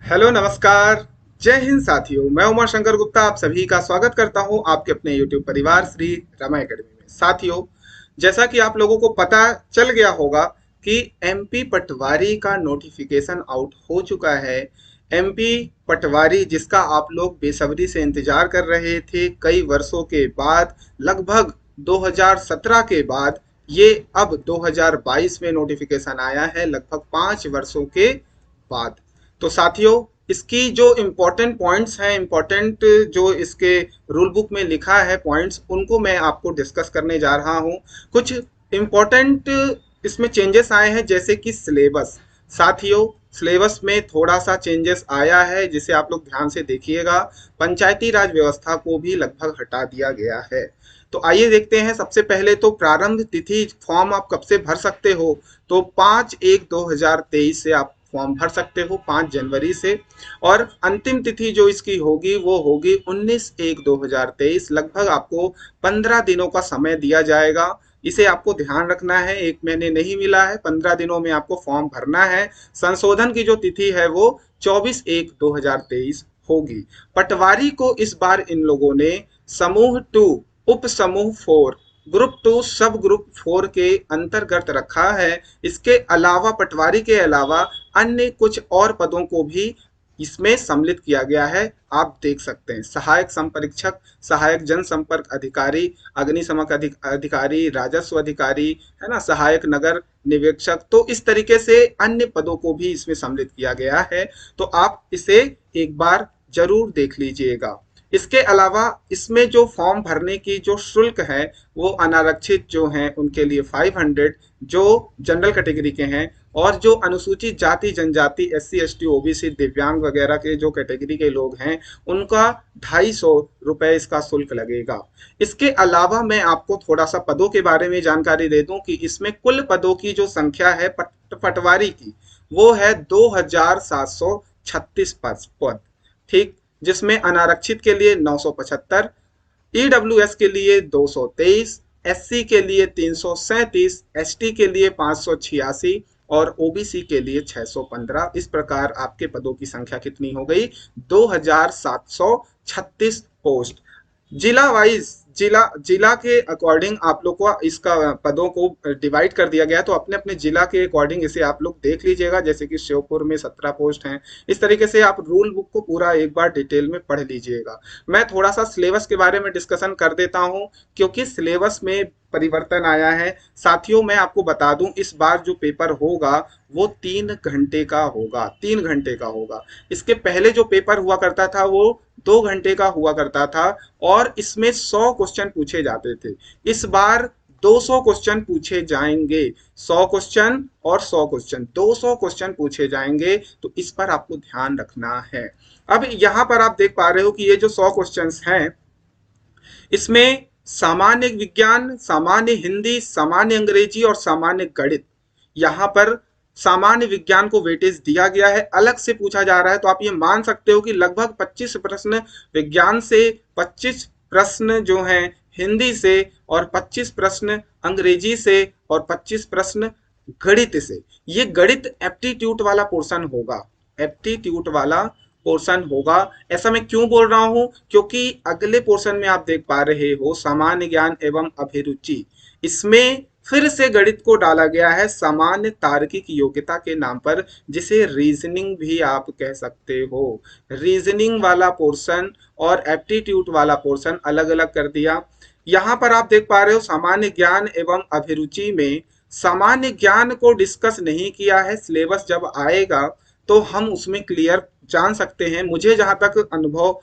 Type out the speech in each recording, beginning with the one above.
Hello नमस्कार। जय हिंद साथियों, मैं उमा शंकर गुप्ता आप सभी का स्वागत करता हूं आपके अपने यूट्यूब परिवार श्री रमा एकेडमी में। साथियों, जैसा कि आप लोगों को पता चल गया होगा कि एमपी पटवारी का नोटिफिकेशन आउट हो चुका है। एमपी पटवारी जिसका आप लोग बेसब्री से इंतजार कर रहे थे कई वर्षों के बाद, लगभग 2017 के बाद, ये अब 2022 में नोटिफिकेशन आया है, लगभग 5 वर्षों के बाद। तो साथियों, इसकी जो इम्पोर्टेंट पॉइंट्स हैं, इम्पोर्टेंट जो इसके रूल बुक में लिखा है पॉइंट्स, उनको मैं आपको डिस्कस करने जा रहा हूँ। कुछ इम्पोर्टेंट इसमें चेंजेस आए हैं, जैसे कि सिलेबस। साथियों, सिलेबस में थोड़ा सा चेंजेस आया है जिसे आप लोग ध्यान से देखिएगा। पंचायती राज व्यवस्था को भी लगभग हटा दिया गया है। तो आइए देखते हैं। सबसे पहले तो प्रारंभ तिथि, फॉर्म आप कब से भर सकते हो? तो 5/1/2023 से आप फॉर्म भर सकते हो, 5 जनवरी से। और अंतिम तिथि जो इसकी होगी वो होगी 19/1/2023। लगभग आपको 15 दिनों का समय दिया जाएगा। इसे आपको ध्यान रखना है, 1 महीने नहीं मिला है, 15 दिनों में आपको फॉर्म भरना है। संशोधन की जो तिथि है वो 24/1/2023 होगी। पटवारी को इस बार इन लोगों ने समूह 2, उप समूह 4, ग्रुप 2, सब ग्रुप 4 के अंतर्गत रखा है। इसके अलावा, पटवारी के अलावा अन्य कुछ और पदों को भी इसमें सम्मिलित किया गया है। आप देख सकते हैं, सहायक संपरीक्षक, सहायक जनसंपर्क अधिकारी, अग्निशमन अधिकारी, राजस्व अधिकारी, है ना, सहायक नगर निरीक्षक। तो इस तरीके से अन्य पदों को भी इसमें सम्मिलित किया गया है। तो आप इसे एक बार जरूर देख लीजिएगा। इसके अलावा इसमें जो फॉर्म भरने की जो शुल्क है वो अनारक्षित जो हैं उनके लिए 500, जो जनरल कैटेगरी के हैं, और जो अनुसूचित जाति जनजाति, SC ST OBC दिव्यांग वगैरह के जो कैटेगरी के लोग हैं, उनका 250 रुपए इसका शुल्क लगेगा। इसके अलावा मैं आपको थोड़ा सा पदों के बारे में जानकारी दे दूं कि इसमें कुल पदों की जो संख्या है पटवारी की, वो है 2736 पद। ठीक, जिसमें अनारक्षित के लिए 975, EWS के लिए 223, SC के लिए 337, ST के लिए 586 और OBC के लिए 615। इस प्रकार आपके पदों की संख्या कितनी हो गई? 2736 पोस्ट। जिला वाइज, जिला जिला के अकॉर्डिंग आप लोग को इसका पदों को डिवाइड कर दिया गया। तो अपने अपने जिला के अकॉर्डिंग इसे आप लोग देख लीजिएगा। जैसे कि श्योपुर में 17 पोस्ट हैं। इस तरीके से आप रूल बुक को पूरा एक बार डिटेल में पढ़ लीजिएगा। मैं थोड़ा सा सिलेबस के बारे में डिस्कशन कर देता हूं, क्योंकि सिलेबस में परिवर्तन आया है। साथियों, मैं आपको बता दूं, इस बार जो पेपर होगा वो 3 घंटे का होगा, 3 घंटे का होगा। इसके पहले जो पेपर हुआ करता था वो 2 घंटे का हुआ करता था, और इसमें 100 क्वेश्चन पूछे जाते थे। इस बार 200 क्वेश्चन पूछे जाएंगे। 100 क्वेश्चन और 100 क्वेश्चन, 200 क्वेश्चन पूछे जाएंगे। तो इस पर आपको ध्यान रखना है। अब यहाँ पर आप देख पा रहे हो कि ये जो 100 क्वेश्चंस हैं, इसमें सामान्य विज्ञान, सामान्य हिंदी, सामान्य अंग्रेजी और सामान्य गणित, यहाँ पर सामान्य विज्ञान को वेटेज दिया गया है, अलग से पूछा जा रहा है। तो आप ये मान सकते हो कि लगभग 25 प्रश्न विज्ञान से, 25 प्रश्न जो हैं हिंदी से, और 25 प्रश्न अंग्रेजी से, और 25 प्रश्न गणित से। ये गणित एप्टीट्यूड वाला पोर्शन होगा, एप्टीट्यूड वाला पोर्शन होगा। ऐसा मैं क्यों बोल रहा हूं? क्योंकि अगले पोर्शन में आप देख पा रहे हो सामान्य ज्ञान एवं अभिरुचि, इसमें फिर से गणित को डाला गया है सामान्य तार्किक योग्यता के नाम पर, जिसे रीजनिंग भी आप कह सकते हो। रीजनिंग वाला पोर्शन और एप्टीट्यूड वाला पोर्शन अलग अलग कर दिया। यहाँ पर आप देख पा रहे हो सामान्य ज्ञान एवं अभिरुचि में सामान्य ज्ञान को डिस्कस नहीं किया है। सिलेबस जब आएगा तो हम उसमें क्लियर जान सकते हैं। मुझे जहां तक अनुभव,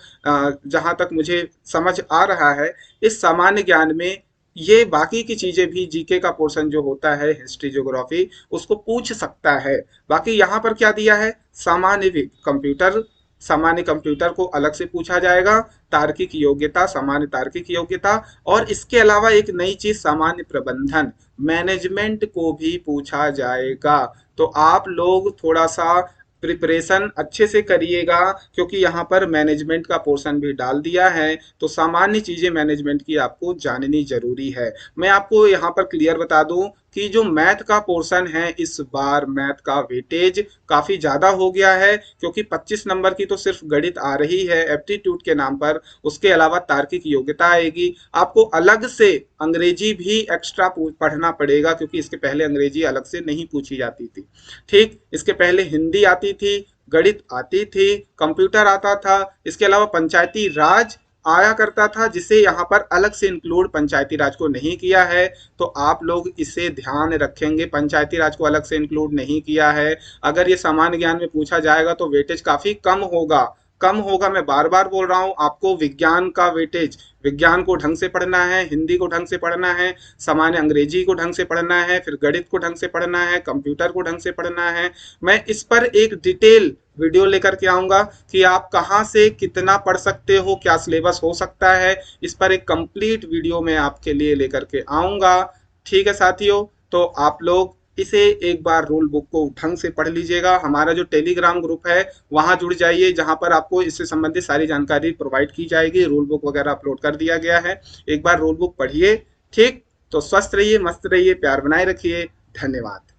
जहां तक मुझे समझ आ रहा है, इस सामान्य ज्ञान में ये बाकी की चीजें भी, जीके का पोर्शन जो होता है, हिस्ट्री ज्योग्राफी, उसको पूछ सकता है। बाकी यहाँ पर क्या दिया है? सामान्य कंप्यूटर, सामान्य कंप्यूटर को अलग से पूछा जाएगा। तार्किक योग्यता, सामान्य तार्किक योग्यता, और इसके अलावा एक नई चीज सामान्य प्रबंधन, मैनेजमेंट को भी पूछा जाएगा। तो आप लोग थोड़ा सा प्रिपरेशन अच्छे से करिएगा, क्योंकि यहाँ पर मैनेजमेंट का पोर्शन भी डाल दिया है। तो सामान्य चीजें मैनेजमेंट की आपको जाननी जरूरी है। मैं आपको यहाँ पर क्लियर बता दूं कि जो मैथ का पोर्शन है, इस बार मैथ का वेटेज काफी ज्यादा हो गया है, क्योंकि 25 नंबर की तो सिर्फ गणित आ रही है एप्टीट्यूड के नाम पर, उसके अलावा तार्किक योग्यता आएगी, आपको अलग से अंग्रेजी भी एक्स्ट्रा पढ़ना पड़ेगा, क्योंकि इसके पहले अंग्रेजी अलग से नहीं पूछी जाती थी। ठीक, इसके पहले हिंदी आती थी, गणित आती थी, कंप्यूटर आता था, इसके अलावा पंचायती राज आया करता था, जिसे यहाँ पर अलग से इंक्लूड पंचायती राज को नहीं किया है। तो आप लोग इसे ध्यान रखेंगे, पंचायती राज को अलग से इंक्लूड नहीं किया है। अगर ये सामान्य ज्ञान में पूछा जाएगा तो वेटेज काफी कम होगा, कम होगा। मैं बार बार बोल रहा हूँ, आपको विज्ञान का वेटेज, विज्ञान को ढंग से पढ़ना है, हिंदी को ढंग से पढ़ना है, सामान्य अंग्रेजी को ढंग से पढ़ना है, फिर गणित को ढंग से पढ़ना है, कंप्यूटर को ढंग से पढ़ना है। मैं इस पर एक डिटेल वीडियो लेकर के आऊंगा कि आप कहाँ से कितना पढ़ सकते हो, क्या सिलेबस हो सकता है, इस पर एक कंप्लीट वीडियो मैं आपके लिए लेकर के आऊंगा। ठीक है साथियों, तो आप लोग इसे एक बार रूल बुक को ढंग से पढ़ लीजिएगा। हमारा जो टेलीग्राम ग्रुप है वहां जुड़ जाइए, जहां पर आपको इससे संबंधित सारी जानकारी प्रोवाइड की जाएगी, रूल बुक वगैरह अपलोड कर दिया गया है। एक बार रूल बुक पढ़िए। ठीक, तो स्वस्थ रहिए, मस्त रहिए, प्यार बनाए रखिए। धन्यवाद।